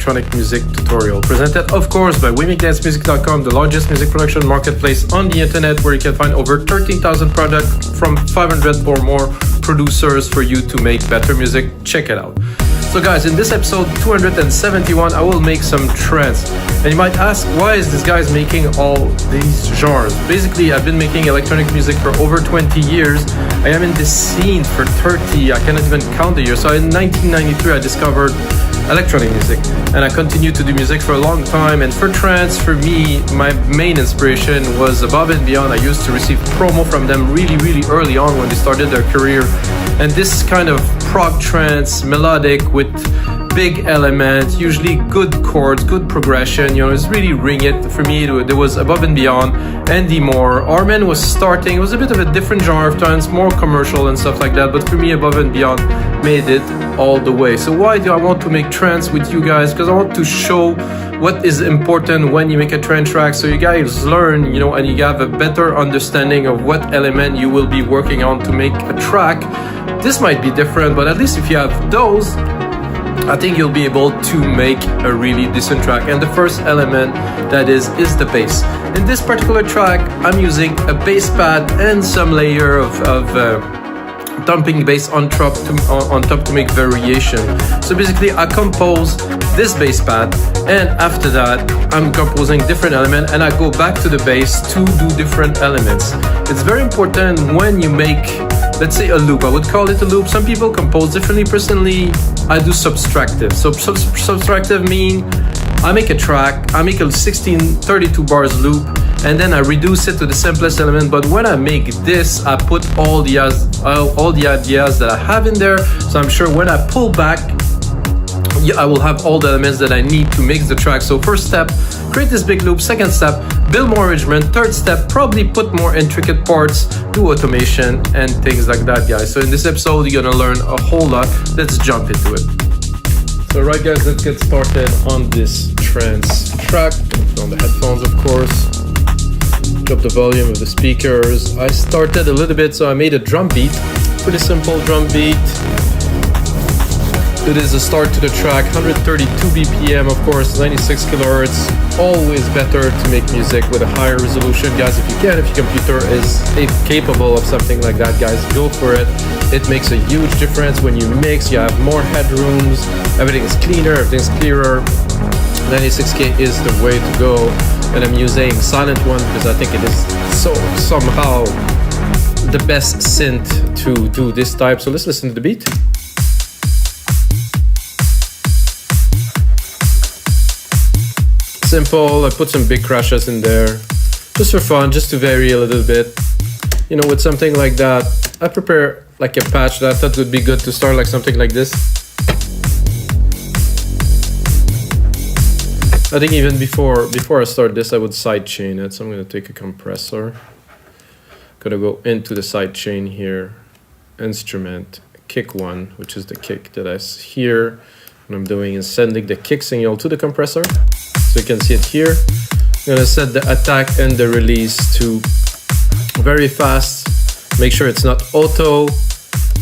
electronic music tutorial, presented of course by wemixdancemusic.com, the largest music production marketplace on the internet, where you can find over 13,000 products from 500 or more producers for you to make better music. Check it out. So guys, in this episode 271, I will make some trance. And you might ask, why is this guy's making all these genres? Basically, I've been making electronic music for over 20 years. I am in this scene for 30, I cannot even count the years. So in 1993, I discovered electronic music, and I continued to do music for a long time. And for trance, for me, my main inspiration was Above and Beyond. I used to receive promo from them really early on when they started their career. And this kind of prog trance, melodic with big elements, usually good chords, good progression, it's really ring it. For me, there was Above and Beyond, Andy Moore, Armin was starting. It was a bit of a different genre of trance, more commercial and stuff like that, but for me, Above and Beyond made it all the way. So why do I want to make trance with you guys? Because I want to show what is important when you make a trance track, so you guys learn, and you have a better understanding of what element you will be working on to make a track. This might be different, but at least if you have those, I think you'll be able to make a really decent track. And the first element that is the bass. In this particular track, I'm using a bass pad and some layer of dumping bass on top to make variation. So basically, I compose this bass pad, and after that, I'm composing different elements, and I go back to the bass to do different elements. It's very important when you make, let's say, a loop. I would call it a loop. Some people compose differently. Personally, I do subtractive. So subtractive mean I make a track, I make a 32 bars loop, and then I reduce it to the simplest element. But when I make this, I put all the ideas that I have in there. So I'm sure when I pull back, I will have all the elements that I need to mix the track. So first step, create this big loop. Second step, build more arrangement. Third step, probably put more intricate parts, do automation and things like that, guys. So in this episode, you're gonna learn a whole lot. Let's jump into it. So right, guys, let's get started on this trance track. On the headphones, of course. Drop the volume of the speakers. I started a little bit, so I made a drum beat. Pretty simple drum beat. It is a start to the track, 132 BPM, of course, 96 kilohertz. Always better to make music with a higher resolution, guys. If you can, if your computer is capable of something like that, guys, go for it. It makes a huge difference when you mix. You have more headrooms, everything is cleaner, everything's clearer. 96K is the way to go. And I'm using Sylenth one because I think it is somehow the best synth to do this type. So let's listen to the beat. Simple. I put some big crashes in there just for fun, just to vary a little bit. With something like that, I prepare like a patch that I thought would be good to start like something like this. I think even before I start this, I would sidechain it. So I'm going to take a compressor. Gonna go into the sidechain here, instrument, kick one, which is the kick that I hear. What I'm doing is sending the kick signal to the compressor. So you can see it here. I'm gonna set the attack and the release to very fast. Make sure it's not auto.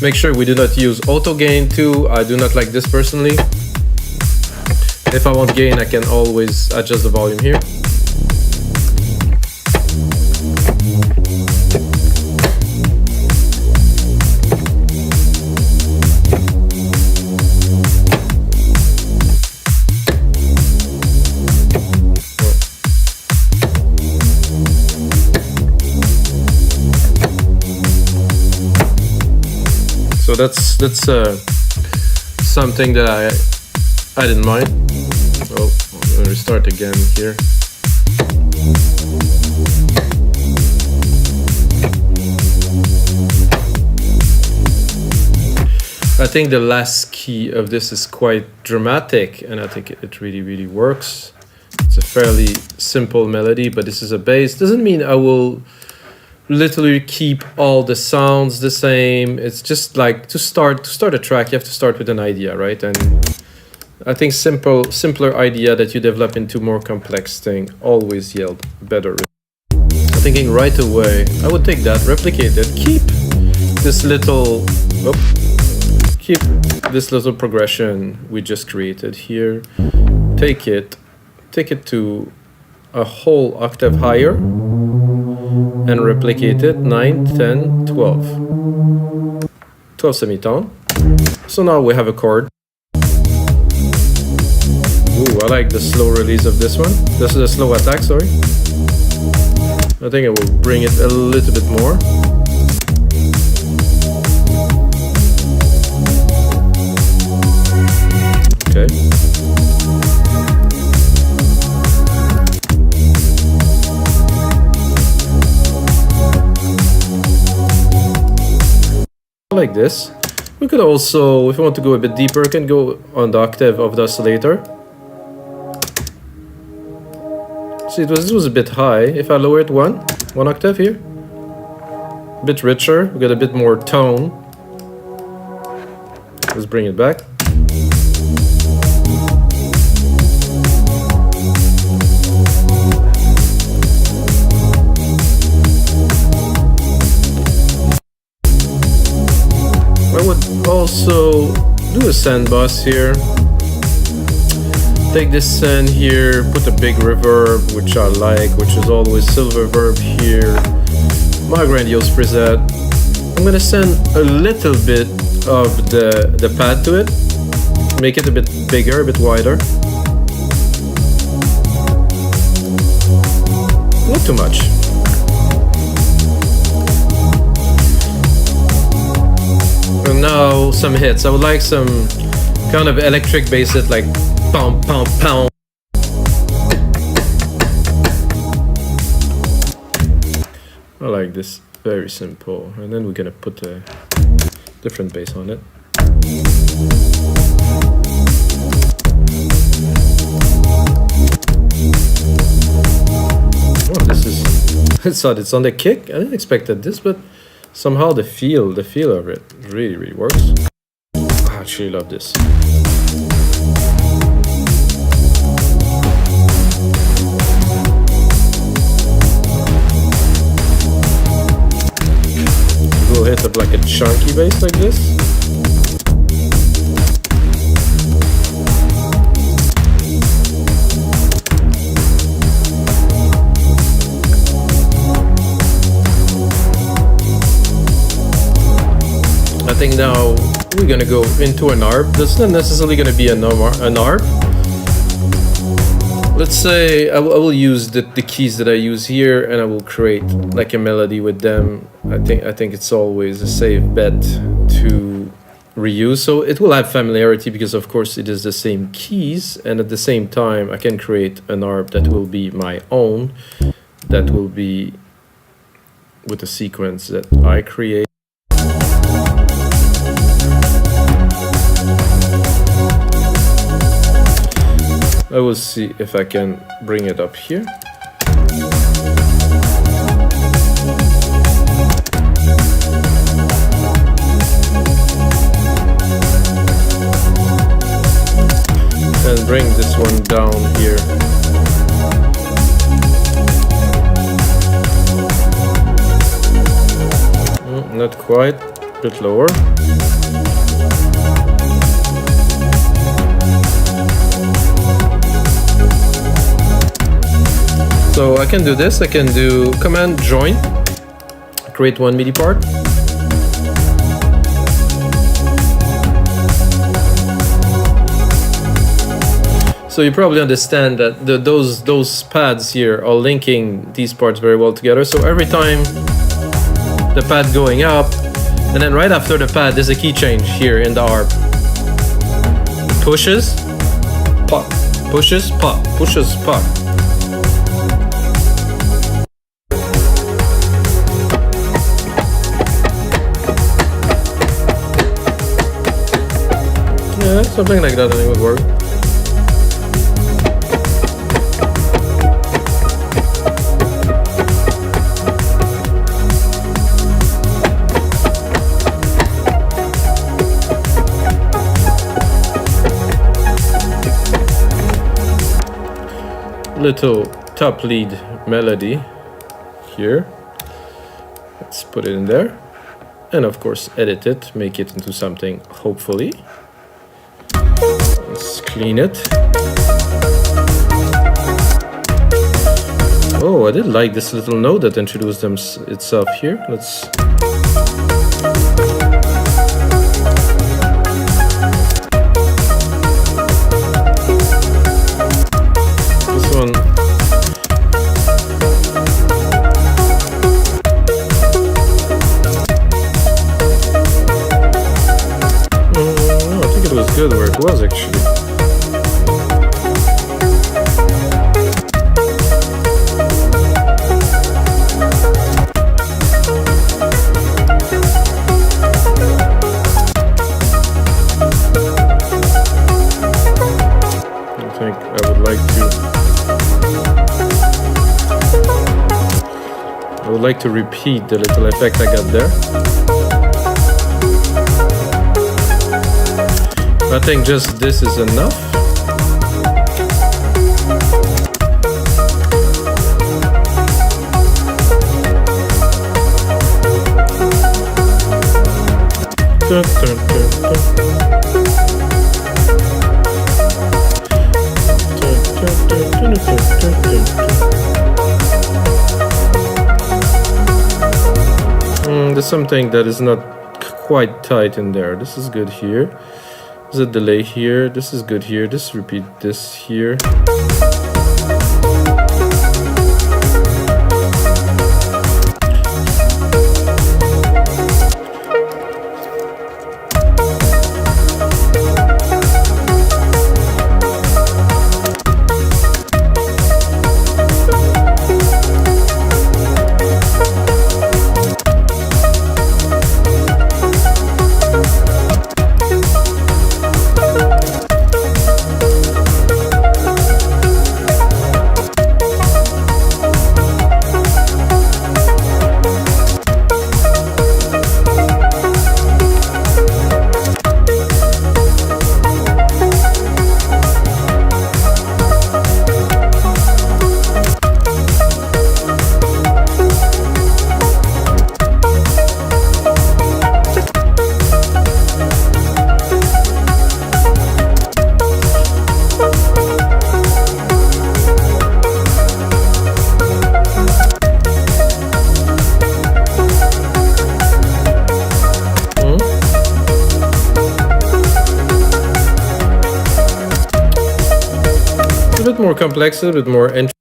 Make sure we do not use auto gain too. I do not like this personally. If I want gain, I can always adjust the volume here. So that's something that I didn't mind. Oh, I'm gonna restart again here. I think the last key of this is quite dramatic, and I think it really works. It's a fairly simple melody, but this is a bass. Doesn't mean I will literally keep all the sounds the same. It's just like to start a track, you have to start with an idea, right? And I think simpler idea that you develop into more complex thing always yield better. I'm thinking right away, I would take that, replicate it, keep this little progression we just created here. take it to a whole octave higher and replicate it 9, 10, 12. 12 semitone. So now we have a chord. Ooh, I like the slow release of this one. This is a slow attack, sorry. I think I will bring it a little bit more. Okay. Like this. We could also, if we want to go a bit deeper, we can go on the octave of the oscillator. See, this was a bit high. If I lower it one octave here, a bit richer, we get a bit more tone. Let's bring it back. I would also do a send bus here. Take this send here, put a big reverb, which I like, which is always silver reverb here. My grandiose preset. I'm gonna send a little bit of the pad to it, make it a bit bigger, a bit wider. Not too much. And now some hits. I would like some kind of electric bass hit, like pound, pound, pound. I like this, very simple. And then we're gonna put a different bass on it. Oh, this is, it's on the kick. I didn't expect this, but somehow the feel of it really works. I actually love this. We'll hit up like a chunky bass like this. I think now we're gonna go into an ARP. This is not necessarily gonna be an ARP. Let's say I will use the keys that I use here, and I will create like a melody with them. I think it's always a safe bet to reuse. So it will have familiarity because of course it is the same keys, and at the same time I can create an ARP that will be my own, that will be with a sequence that I create. I will see if I can bring it up here. And bring this one down here. Not quite, a bit lower. So I can do this, I can do command join, create one MIDI part. So you probably understand that those pads here are linking these parts very well together. So every time the pad going up, and then right after the pad there's a key change here in the ARP. Pushes, pop, pushes, pop, pushes, pop. Yeah, something like that I think would work. Little top lead melody here. Let's put it in there. And of course edit it, make it into something hopefully. Let's clean it. Oh, I did like this little node that introduced itself here. Let's... This one... I think it was good where it was, actually. I would like to repeat the little effect I got there. I think just this is enough. Dun, dun, dun, dun. There's something that is not quite tight in there. This is good here. There's a delay here. This is good here. Just repeat this here. More complex, a bit more entry.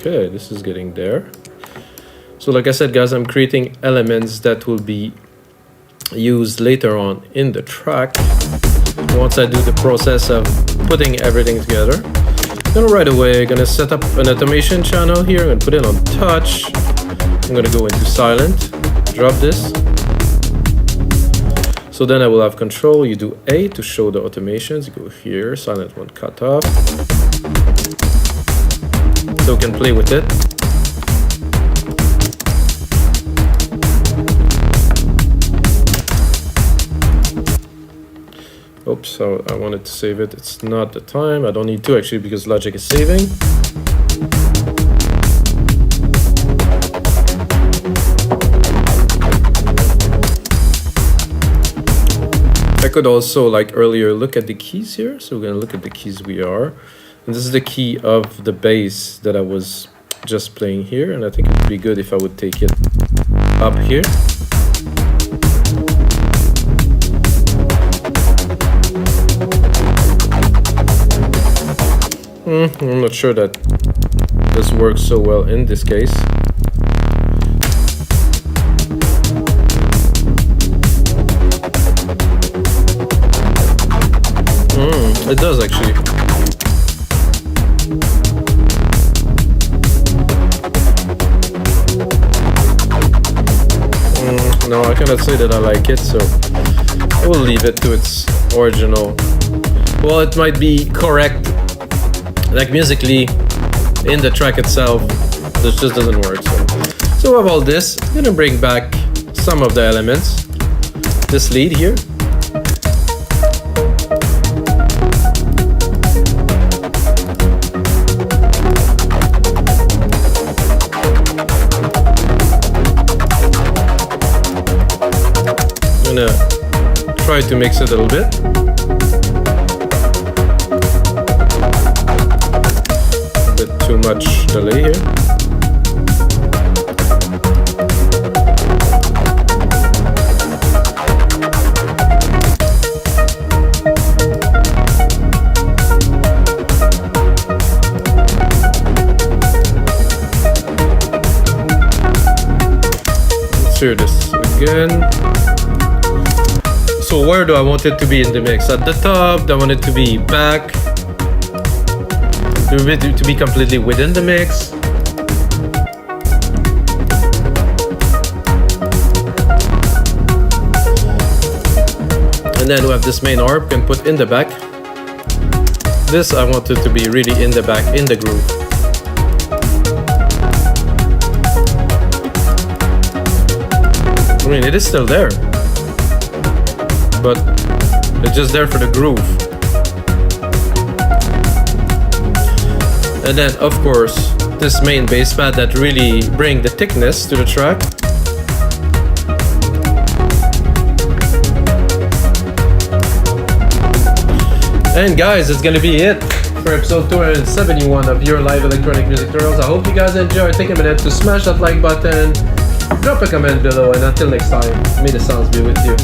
Okay, this is getting there. So like I said, guys, I'm creating elements that will be used later on in the track once I do the process of putting everything together. Then right away, I'm gonna set up an automation channel here. I'm gonna put it on touch. I'm gonna go into Sylenth, drop this. So then I will have control. You do A to show the automations. You go here, Sylenth one cut off. So we can play with it. Oops, so I wanted to save it. It's not the time. I don't need to actually because Logic is saving. I could also, like earlier, look at the keys here. So we're gonna look at the keys we are. And this is the key of the bass that I was just playing here. And I think it would be good if I would take it up here. I'm not sure that this works so well in this case. It does actually. No, I cannot say that I like it, so I will leave it to its original well, it might be correct, like musically, in the track itself. This just doesn't work. So with all this, I'm gonna bring back some of the elements. This lead here. I'm gonna try to mix it a little bit. A bit too much delay here. Let's hear this again. So where do I want it to be in the mix? At the top? Do I want it to be back? Do I want it to be completely within the mix? And then we have this main harp and put in the back. This I want it to be really in the back, in the groove. I mean, it is still there, but it's just there for the groove. And then of course this main bass pad that really bring the thickness to the track. And guys, it's gonna be it for episode 271 of your live electronic music tutorials. I hope you guys enjoyed. Take a minute to smash that like button, drop a comment below, and until next time, may the sounds be with you.